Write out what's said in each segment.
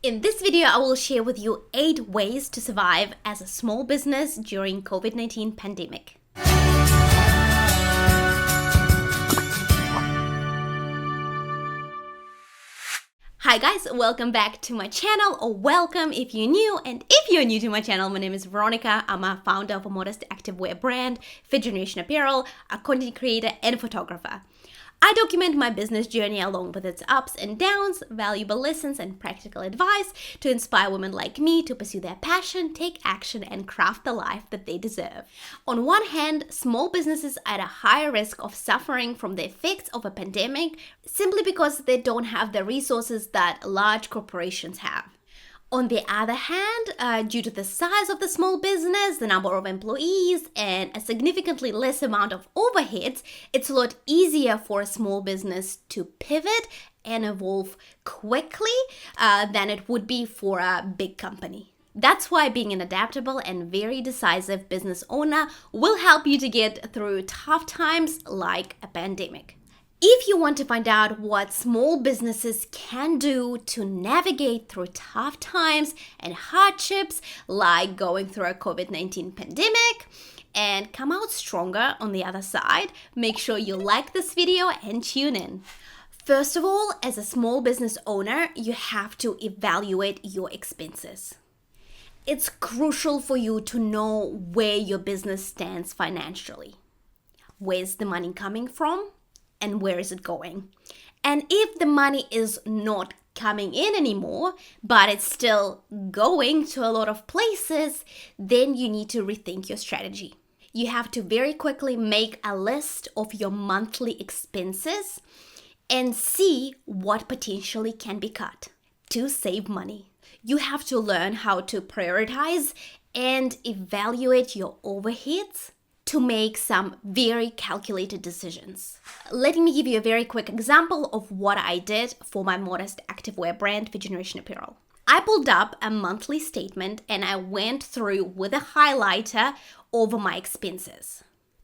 In this video, I will share with you 8 ways to survive as a small business during COVID-19 pandemic. Hi guys, welcome back to my channel, or welcome if you're new. And if you're new to my channel, my name is Veronica. I'm a founder of a modest activewear brand, Fifth Generation Apparel, a content creator and photographer. I document my business journey along with its ups and downs, valuable lessons and practical advice to inspire women like me to pursue their passion, take action and craft the life that they deserve. On one hand, small businesses are at a higher risk of suffering from the effects of a pandemic simply because they don't have the resources that large corporations have. On the other hand, due to the size of the small business, the number of employees, and a significantly less amount of overheads, it's a lot easier for a small business to pivot and evolve quickly than it would be for a big company. That's why being an adaptable and very decisive business owner will help you to get through tough times like a pandemic. If you want to find out what small businesses can do to navigate through tough times and hardships like going through a COVID-19 pandemic and come out stronger on the other side, make sure you like this video and tune in. First of all, as a small business owner, you have to evaluate your expenses. It's crucial for you to know where your business stands financially. Where's the money coming from? And where is it going? And if the money is not coming in anymore, but it's still going to a lot of places, then you need to rethink your strategy. You have to very quickly make a list of your monthly expenses and see what potentially can be cut to save money. You have to learn how to prioritize and evaluate your overheads to make some very calculated decisions. Let me give you a very quick example of what I did for my modest activewear brand, Fifth Generation Apparel. I pulled up a monthly statement and I went through with a highlighter over my expenses.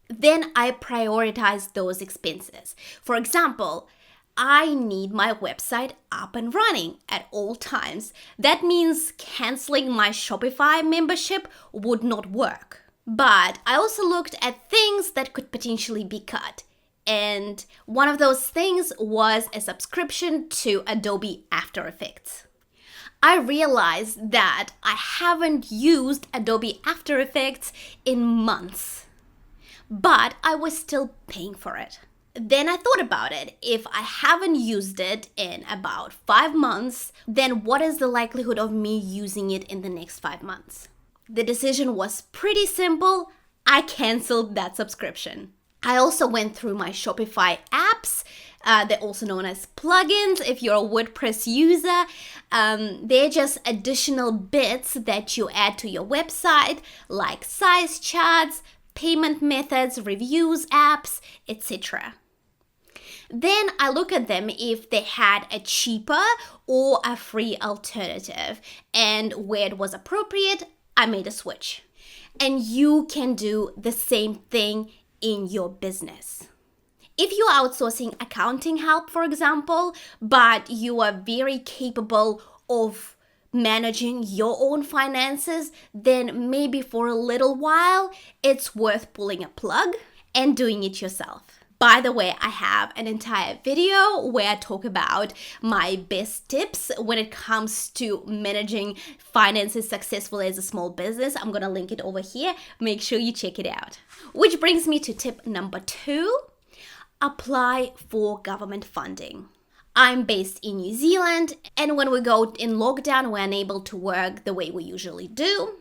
Then I prioritized those expenses. For example, I need my website up and running at all times. That means canceling my Shopify membership would not work. But I also looked at things that could potentially be cut. And one of those things was a subscription to Adobe After Effects. I realized that I haven't used Adobe After Effects in months, but I was still paying for it. Then I thought about it. If I haven't used it in about 5 months, then what is the likelihood of me using it in the next 5 months? The decision was pretty simple. I canceled that subscription. I also went through my Shopify apps. They're also known as plugins if you're a WordPress user. They're just additional bits that you add to your website, like size charts, payment methods, reviews, apps, etc. Then I look at them if they had a cheaper or a free alternative, and where it was appropriate, I made a switch. And you can do the same thing in your business. If you're outsourcing accounting help, for example, but you are very capable of managing your own finances, then maybe for a little while, it's worth pulling a plug and doing it yourself. By the way, I have an entire video where I talk about my best tips when it comes to managing finances successfully as a small business. I'm going to link it over here. Make sure you check it out. Which brings me to tip number 2, apply for government funding. I'm based in New Zealand, and when we go in lockdown, we're unable to work the way we usually do.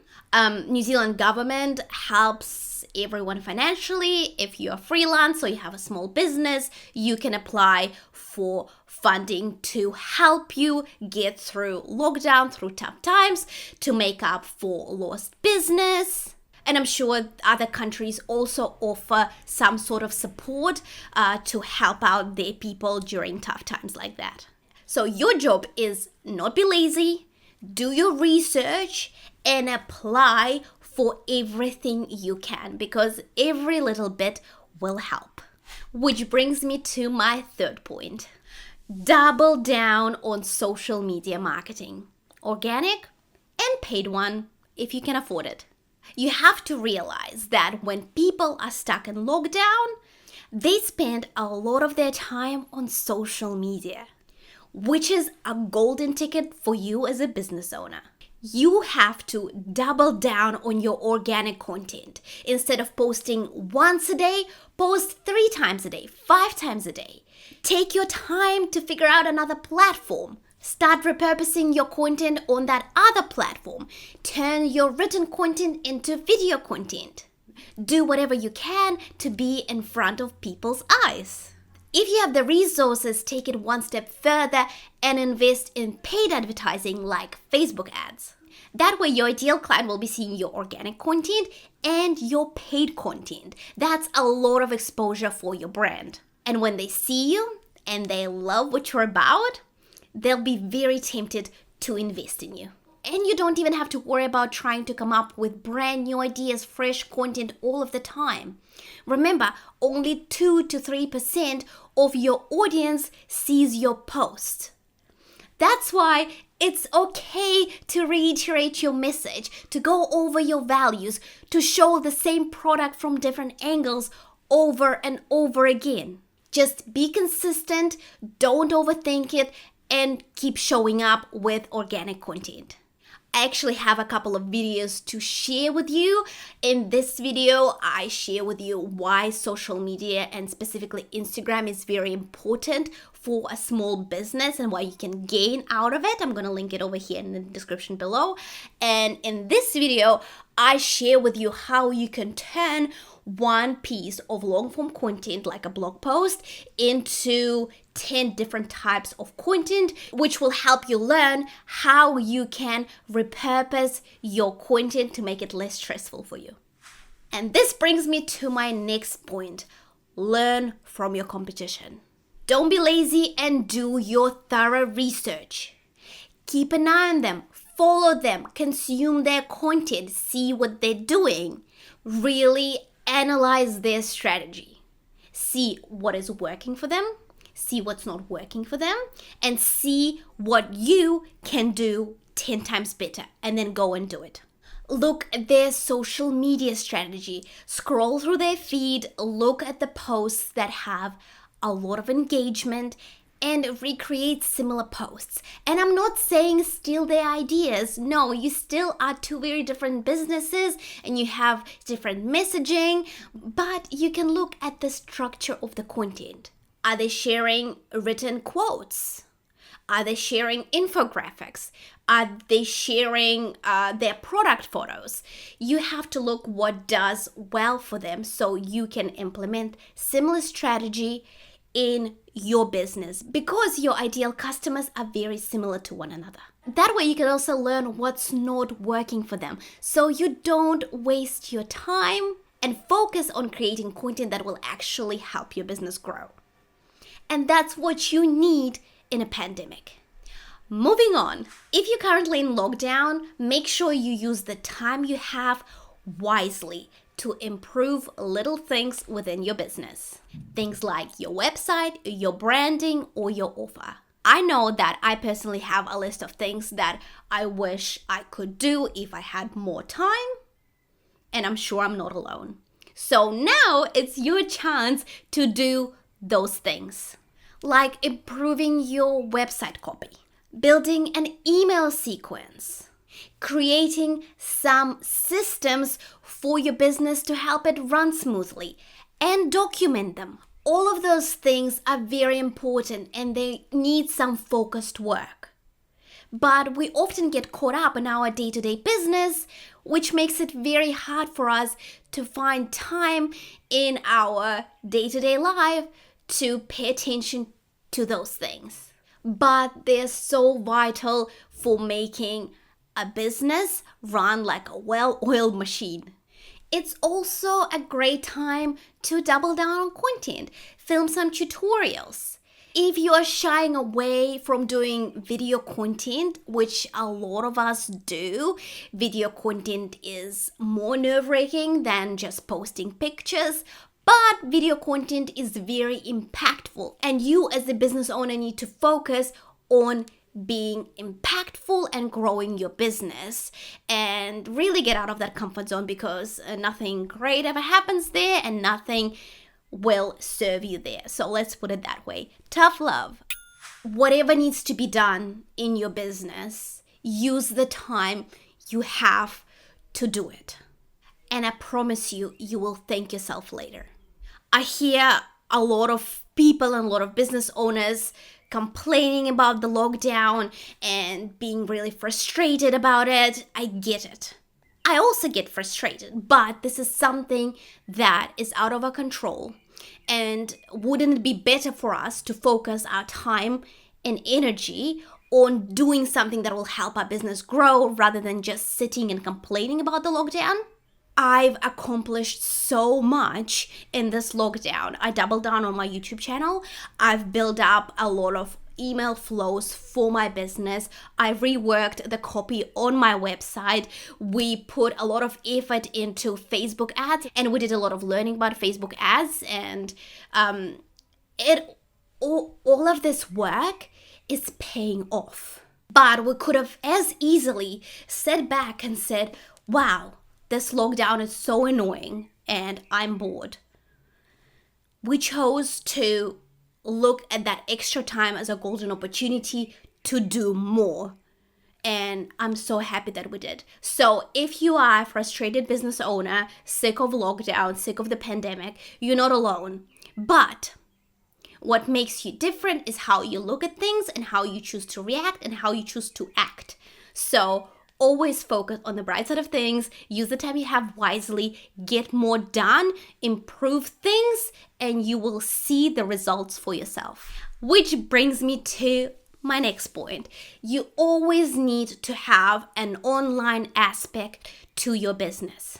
New Zealand government helps everyone financially. If you're freelance or you have a small business, you can apply for funding to help you get through lockdown, through tough times, to make up for lost business. And I'm sure other countries also offer some sort of support to help out their people during tough times like that. So your job is not be lazy, do your research, and apply for everything you can, because every little bit will help. Which brings me to my third point. Double down on social media marketing. organic and paid one if you can afford it. You have to realize that when people are stuck in lockdown, they spend a lot of their time on social media, which is a golden ticket for you as a business owner. You have to double down on your organic content. Instead of posting once a day, post 3 times a day, 5 times a day. Take your time to figure out another platform. Start repurposing your content on that other platform. Turn your written content into video content. Do whatever you can to be in front of people's eyes. If you have the resources, take it one step further and invest in paid advertising like Facebook ads. That way your ideal client will be seeing your organic content and your paid content. That's a lot of exposure for your brand. And when they see you and they love what you're about, they'll be very tempted to invest in you. And you don't even have to worry about trying to come up with brand new ideas, fresh content all of the time. Remember, only 2 to 3% of your audience sees your post. That's why it's okay to reiterate your message, to go over your values, to show the same product from different angles over and over again. Just be consistent, don't overthink it, and keep showing up with organic content. I actually have a couple of videos to share with you. In this video, I share with you why social media and specifically Instagram is very important for a small business and why you can gain out of it. I'm going to link it over here in the description below. And in this video, I share with you how you can turn one piece of long form content like a blog post into 10 different types of content, which will help you learn how you can repurpose your content to make it less stressful for you. And this brings me to my next point. Learn from your competition. Don't be lazy and do your thorough research. Keep an eye on them, follow them, consume their content, see what they're doing. Really analyze their strategy. See what is working for them, see what's not working for them, and see what you can do 10 times better, and then go and do it. Look at their social media strategy, scroll through their feed, look at the posts that have a lot of engagement, and recreate similar posts. And I'm not saying steal their ideas. No, you still are 2 very different businesses and you have different messaging, but you can look at the structure of the content. Are they sharing written quotes? Are they sharing infographics? Are they sharing their product photos? You have to look what does well for them so you can implement similar strategy in your business, because your ideal customers are very similar to one another. That way you can also learn what's not working for them, so you don't waste your time and focus on creating content that will actually help your business grow. And that's what you need in a pandemic. Moving on, if you're currently in lockdown, make sure you use the time you have wisely to improve little things within your business. Things like your website, your branding, or your offer. I know that I personally have a list of things that I wish I could do if I had more time, and I'm sure I'm not alone. So now it's your chance to do those things, like improving your website copy, building an email sequence, creating some systems for your business to help it run smoothly, and document them. All of those things are very important and they need some focused work. But we often get caught up in our day-to-day business, which makes it very hard for us to find time in our day-to-day life to pay attention to those things. But they're so vital for making a business run like a well-oiled machine. It's also a great time to double down on content, film some tutorials. If you are shying away from doing video content, which a lot of us do, video content is more nerve-wracking than just posting pictures, but video content is very impactful and you as a business owner need to focus on being impactful and growing your business, and really get out of that comfort zone, because nothing great ever happens there and nothing will serve you there. So let's put it that way. Tough love. Whatever needs to be done in your business, use the time you have to do it. And I promise you, you will thank yourself later. I hear a lot of people and a lot of business owners complaining about the lockdown and being really frustrated about it. I get it. I also get frustrated, but this is something that is out of our control. And wouldn't it be better for us to focus our time and energy on doing something that will help our business grow rather than just sitting and complaining about the lockdown? I've accomplished so much in this lockdown. I doubled down on my YouTube channel. I've built up a lot of email flows for my business. I reworked the copy on my website. We put a lot of effort into Facebook ads, and we did a lot of learning about Facebook ads. And all of this work is paying off. But we could have as easily sat back and said, wow, this lockdown is so annoying and I'm bored. We chose to look at that extra time as a golden opportunity to do more. And I'm so happy that we did. So if you are a frustrated business owner, sick of lockdown, sick of the pandemic, you're not alone. But what makes you different is how you look at things and how you choose to react and how you choose to act. So always focus on the bright side of things, use the time you have wisely, get more done, improve things, and you will see the results for yourself. Which brings me to my next point. You always need to have an online aspect to your business.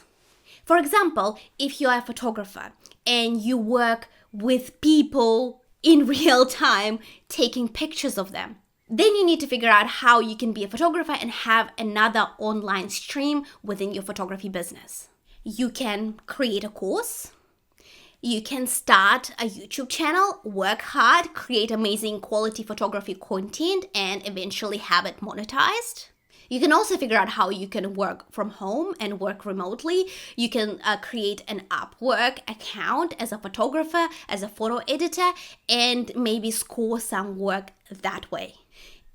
For example, if you are a photographer and you work with people in real time taking pictures of them, then you need to figure out how you can be a photographer and have another online stream within your photography business. You can create a course. You can start a YouTube channel, work hard, create amazing quality photography content, and eventually have it monetized. You can also figure out how you can work from home and work remotely. You can create an Upwork account as a photographer, as a photo editor, and maybe score some work that way.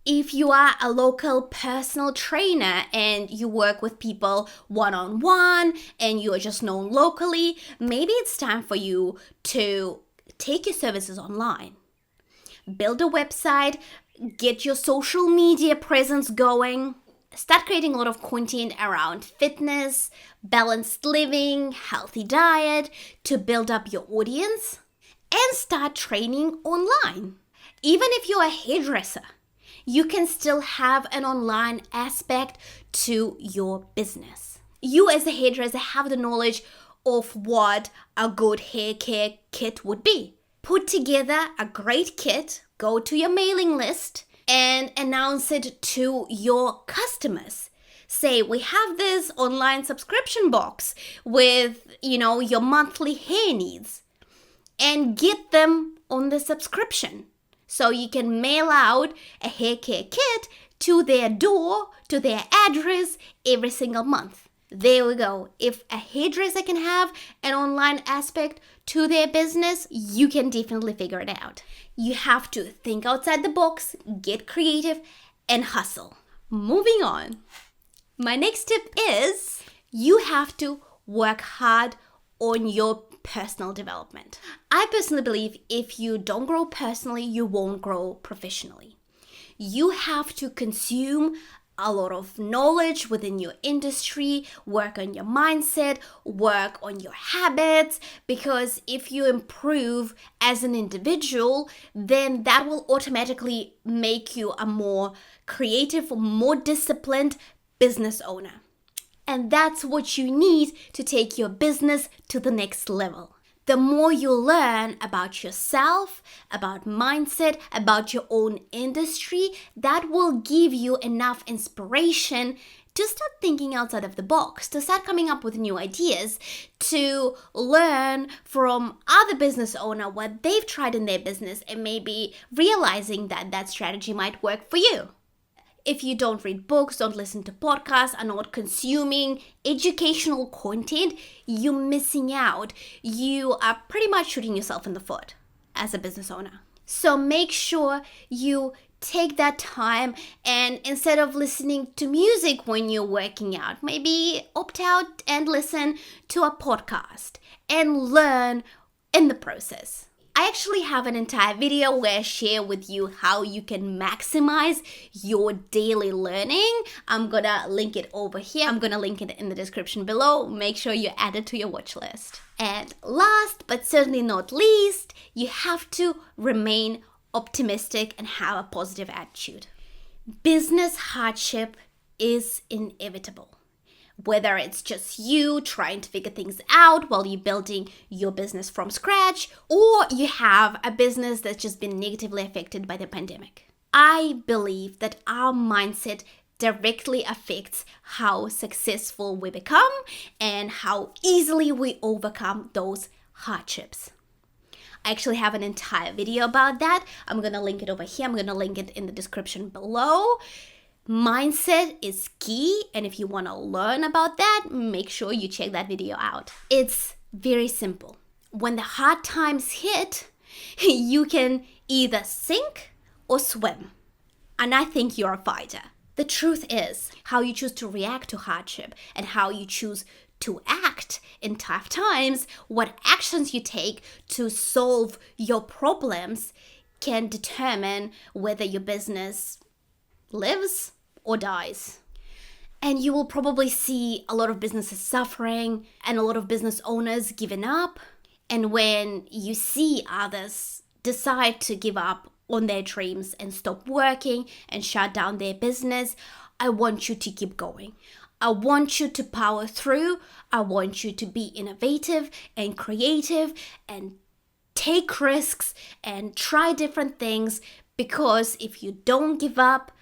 If you are a local personal trainer and you work with people one-on-one and you are just known locally, maybe it's time for you to take your services online. Build a website, get your social media presence going, start creating a lot of content around fitness, balanced living, healthy diet to build up your audience, and start training online. Even if you're a hairdresser, you can still have an online aspect to your business. You as a hairdresser have the knowledge of what a good hair care kit would be. Put together a great kit, go to your mailing list, and announce it to your customers. Say, we have this online subscription box with, your monthly hair needs, and get them on the subscription. So you can mail out a hair care kit to their door, to their address every single month. There we go. If a hairdresser can have an online aspect to their business, you can definitely figure it out. You have to think outside the box, get creative, and hustle. Moving on. My next tip is you have to work hard on your personal development. I personally believe if you don't grow personally, you won't grow professionally. You have to consume a lot of knowledge within your industry, work on your mindset, work on your habits, because if you improve as an individual, then that will automatically make you a more creative, more disciplined business owner. And that's what you need to take your business to the next level. The more you learn about yourself, about mindset, about your own industry, that will give you enough inspiration to start thinking outside of the box, to start coming up with new ideas, to learn from other business owners what they've tried in their business and maybe realizing that that strategy might work for you. If you don't read books, don't listen to podcasts, are not consuming educational content, you're missing out. You are pretty much shooting yourself in the foot as a business owner. So make sure you take that time, and instead of listening to music when you're working out, maybe opt out and listen to a podcast and learn in the process. I actually have an entire video where I share with you how you can maximize your daily learning. I'm gonna link it over here. I'm gonna link it in the description below. Make sure you add it to your watch list. And last but certainly not least, you have to remain optimistic and have a positive attitude. Business hardship is inevitable. Whether it's just you trying to figure things out while you're building your business from scratch, or you have a business that's just been negatively affected by the pandemic. I believe that our mindset directly affects how successful we become and how easily we overcome those hardships. I actually have an entire video about that. I'm going to link it over here. I'm going to link it in the description below. Mindset is key, and if you want to learn about that, make sure you check that video out. It's very simple. When the hard times hit, you can either sink or swim. And I think you're a fighter. The truth is, how you choose to react to hardship and how you choose to act in tough times, what actions you take to solve your problems can determine whether your business lives or dies. And you will probably see a lot of businesses suffering and a lot of business owners giving up. And when you see others decide to give up on their dreams and stop working and shut down their business, I want you to keep going. I want you to power through. I want you to be innovative and creative and take risks and try different things, because if you don't give up,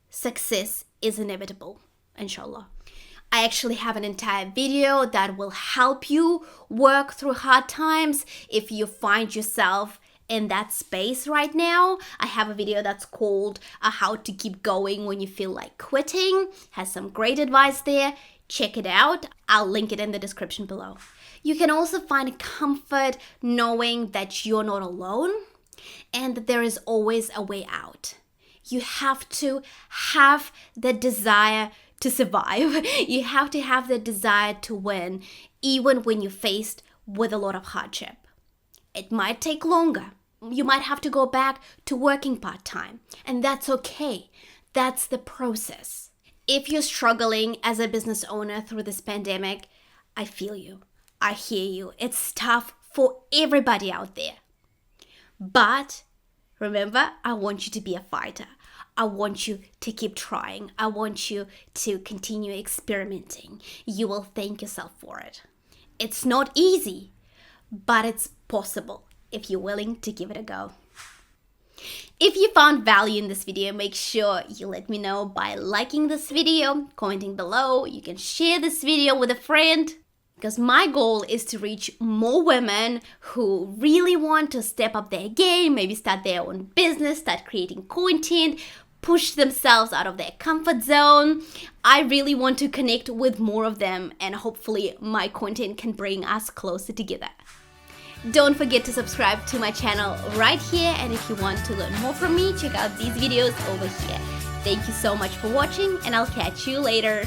success is inevitable, inshallah. I actually have an entire video that will help you work through hard times if you find yourself in that space right now. I have a video that's called How to Keep Going When You Feel Like Quitting. Has some great advice there. Check it out. I'll link it in the description below. You can also find comfort knowing that you're not alone and that there is always a way out. You have to have the desire to survive. You have to have the desire to win, even when you're faced with a lot of hardship. It might take longer. You might have to go back to working part-time, and that's okay. That's the process. If you're struggling as a business owner through this pandemic, I feel you. I hear you. It's tough for everybody out there. But remember, I want you to be a fighter. I want you to keep trying. I want you to continue experimenting. You will thank yourself for it. It's not easy, but it's possible if you're willing to give it a go. If you found value in this video, make sure you let me know by liking this video, commenting below. You can share this video with a friend, because my goal is to reach more women who really want to step up their game, maybe start their own business, start creating content, push themselves out of their comfort zone. I really want to connect with more of them, and hopefully my content can bring us closer together. Don't forget to subscribe to my channel right here, and if you want to learn more from me, check out these videos over here. Thank you so much for watching, and I'll catch you later.